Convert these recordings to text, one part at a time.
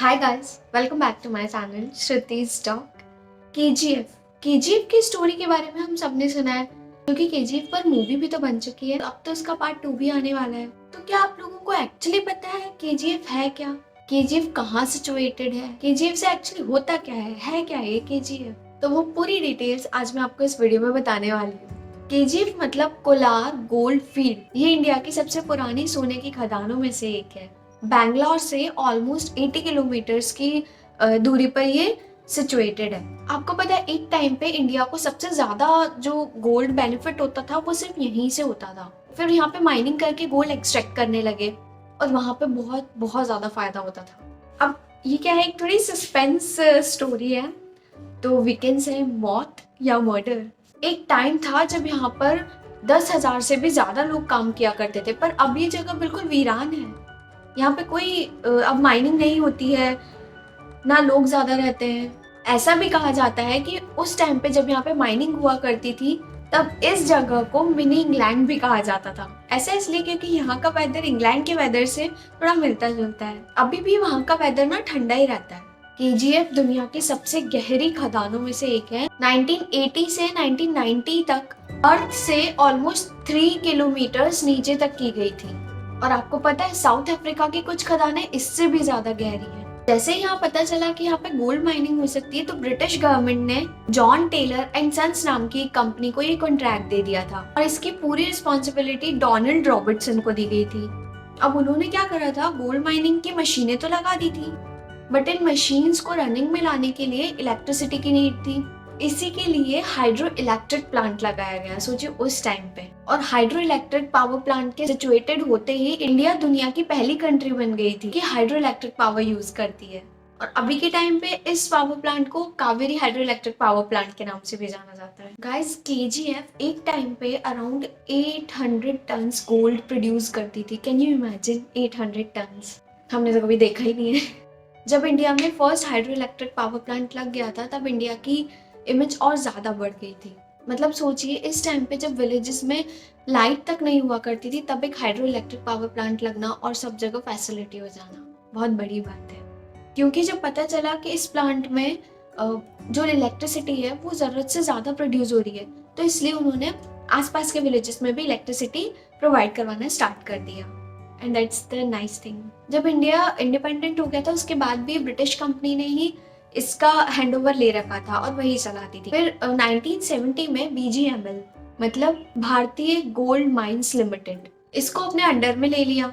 Hi guys, welcome back to my channel श्रुति's talk. KGF की story के बारे में हम सबने सुना है, क्योंकि केजीएफ पर मूवी भी तो बन चुकी है। अब तो उसका पार्ट 2 भी आने वाला है। तो क्या आप लोगों को एक्चुअली पता है केजीएफ है क्या? केजीएफ कहाँ सिचुएटेड है? केजीएफ से एक्चुअली होता क्या है क्या ये केजीएफ? तो वो पूरी डिटेल्स आज मैं आपको इस वीडियो में बताने वाली हूँ। केजीएफ मतलब कोलार गोल्ड फील्ड। ये इंडिया की सबसे पुरानी सोने की खदानों में से एक है। बैंगलोर से ऑलमोस्ट 80 किलोमीटर्स की दूरी पर ये सिचुएटेड है। आपको पता है एक टाइम पे इंडिया को सबसे ज्यादा जो गोल्ड बेनिफिट होता था वो सिर्फ यहीं से होता था। फिर यहाँ पे माइनिंग करके गोल्ड एक्सट्रैक्ट करने लगे और वहां पे बहुत बहुत ज्यादा फायदा होता था। अब ये क्या है, एक थोड़ी सस्पेंस स्टोरी है, तो वी कैन से मौत या मर्डर। एक टाइम था जब यहाँ पर 10,000 से भी ज्यादा लोग काम किया करते थे, पर अब ये जगह बिल्कुल वीरान है। यहाँ पे कोई अब माइनिंग नहीं होती है, ना लोग ज्यादा रहते हैं। ऐसा भी कहा जाता है कि उस टाइम पे जब यहाँ पे माइनिंग हुआ करती थी तब इस जगह को मिनी इंग्लैंड भी कहा जाता था। ऐसा इसलिए क्योंकि यहाँ का वेदर इंग्लैंड के वेदर से थोड़ा मिलता जुलता है। अभी भी वहाँ का वेदर ना ठंडा ही रहता है। केजीएफ दुनिया की सबसे गहरी खदानों में से एक है। 1980 से 1990 तक अर्थ से ऑलमोस्ट 3 किलोमीटर नीचे तक की गई थी। और आपको पता है साउथ अफ्रीका की कुछ खदानें इससे भी ज्यादा गहरी हैं। जैसे यहाँ पता चला कि यहाँ पे गोल्ड माइनिंग हो सकती है, तो ब्रिटिश गवर्नमेंट ने जॉन टेलर एंड सन्स नाम की एक कंपनी को ये कॉन्ट्रैक्ट दे दिया था और इसकी पूरी रिस्पॉन्सिबिलिटी डोनाल्ड रॉबर्टसन को दी गई थी। अब उन्होंने क्या करा था, गोल्ड माइनिंग की मशीनें तो लगा दी थी, बट इन मशीन्स को रनिंग में लाने के लिए इलेक्ट्रिसिटी की नीड थी। इसी के लिए हाइड्रो इलेक्ट्रिक प्लांट लगाया गया, सोचिए उस टाइम पे। और हाइड्रो इलेक्ट्रिक पावर प्लांट के सिचुएटेड होते ही इंडिया दुनिया की पहली कंट्री बन गई थी कि हाइड्रो इलेक्ट्रिक पावर यूज करती है। और अभी के टाइम पे इस पावर प्लांट को Kaveri hydro electric power plant के नाम से भी जाना जाता है। गाइस, केजीएफ एक टाइम पे अराउंड 800 टन्स गोल्ड प्रोड्यूस करती थी। Can you imagine 800 tons? हमने तो कभी देखा ही नहीं है। जब इंडिया में first hydro electric power plant लग गया था तब इंडिया की इमेज और ज्यादा बढ़ गई थी। मतलब सोचिए इस टाइम पे जब विलेजेस में लाइट तक नहीं हुआ करती थी तब एक हाइड्रो इलेक्ट्रिक पावर प्लांट लगना और सब जगह फैसिलिटी हो जाना बहुत बड़ी बात है। क्योंकि जब पता चला कि इस प्लांट में जो इलेक्ट्रिसिटी है वो जरूरत से ज्यादा प्रोड्यूस हो रही है, तो इसलिए उन्होंने आसपास के विलेजेस में भी इलेक्ट्रिसिटी प्रोवाइड करवाना स्टार्ट कर दिया। And that's the nice thing. जब इंडिया इंडिपेंडेंट हो गया था उसके बाद भी ब्रिटिश कंपनी ने ही इसका हैंडओवर ले रखा था और वही चलाती थी। फिर 1970 में बीजीएमएल मतलब भारतीय गोल्ड माइंस लिमिटेड इसको अपने अंडर में ले लिया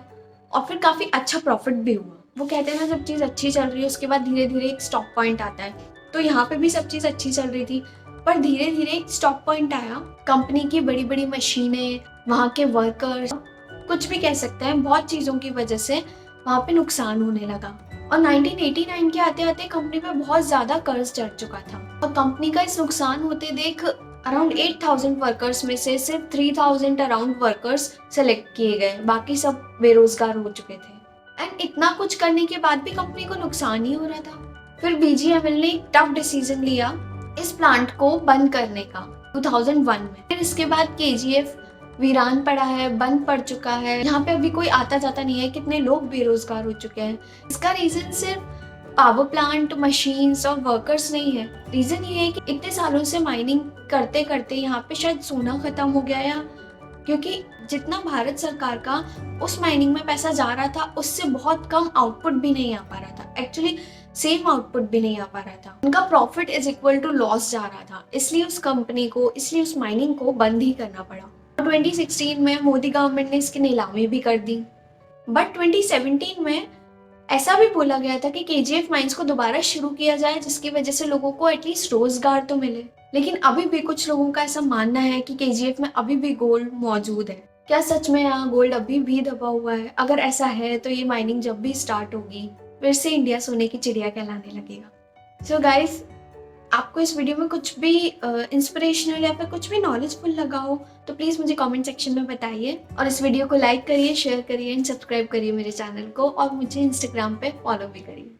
और फिर काफी अच्छा प्रॉफिट भी हुआ। वो कहते हैं ना, जब चीज अच्छी चल रही है उसके बाद धीरे धीरे एक स्टॉप पॉइंट आता है। तो यहाँ पे भी सब चीज अच्छी चल रही थी, पर धीरे धीरे एक स्टॉप पॉइंट आया। कंपनी की बड़ी बड़ी मशीनें, वहाँ के वर्कर्स, कुछ भी कह सकते हैं, बहुत चीजों की वजह से वहाँ पे नुकसान होने लगा। और 1989 के आते आते कंपनी पे बहुत ज्यादा कर्ज चढ़ चुका था और कंपनी का इस नुकसान होते देख अराउंड 8,000 वर्कर्स में से सिर्फ 3,000 अराउंड वर्कर्स सेलेक्ट किए गए, बाकी सब बेरोजगार हो चुके थे। एंड इतना कुछ करने के बाद भी कंपनी को नुकसान ही हो रहा था। फिर बीजीएमएल ने एक टफ डिसीजन लिया इस प्लांट को बंद करने का 2001 में। फिर इसके बाद केजीएफ वीरान पड़ा है, बंद पड़ चुका है। यहाँ पे अभी कोई आता जाता नहीं है। कितने लोग बेरोजगार हो चुके हैं। इसका रीजन सिर्फ पावर प्लांट, मशीन्स और वर्कर्स नहीं है। रीजन ये है कि इतने सालों से माइनिंग करते करते यहाँ पे शायद सोना खत्म हो गया, या क्योंकि जितना भारत सरकार का उस माइनिंग में पैसा जा रहा था उससे बहुत कम आउटपुट भी नहीं आ पा रहा था। एक्चुअली सेम आउटपुट भी नहीं आ पा रहा था। उनका profit is equal to loss जा रहा था, इसलिए उस कंपनी को, इसलिए उस माइनिंग को बंद ही करना पड़ा। 2016 में मोदी गवर्नमेंट ने इसकी नीलामी भी कर दी। बट 2017 में ऐसा भी बोला गया था कि केजीएफ माइंस को दोबारा शुरू किया जाए, जिसकी वजह से लोगों को एटलीस्ट रोजगार तो मिले। लेकिन अभी भी कुछ लोगों का ऐसा मानना है कि केजीएफ में अभी भी गोल्ड मौजूद है। क्या सच में यहाँ गोल्ड अभी भी दबा हुआ है? अगर ऐसा है तो ये माइनिंग जब भी स्टार्ट होगी फिर से इंडिया सोने की चिड़िया कहलाने लगेगा। सो गाइस, आपको इस वीडियो में कुछ भी इंस्पिरेशनल या फिर कुछ भी नॉलेजफुल लगा हो तो प्लीज़ मुझे कमेंट सेक्शन में बताइए। और इस वीडियो को लाइक करिए, शेयर करिए एंड सब्सक्राइब करिए मेरे चैनल को, और मुझे इंस्टाग्राम पे फॉलो भी करिए।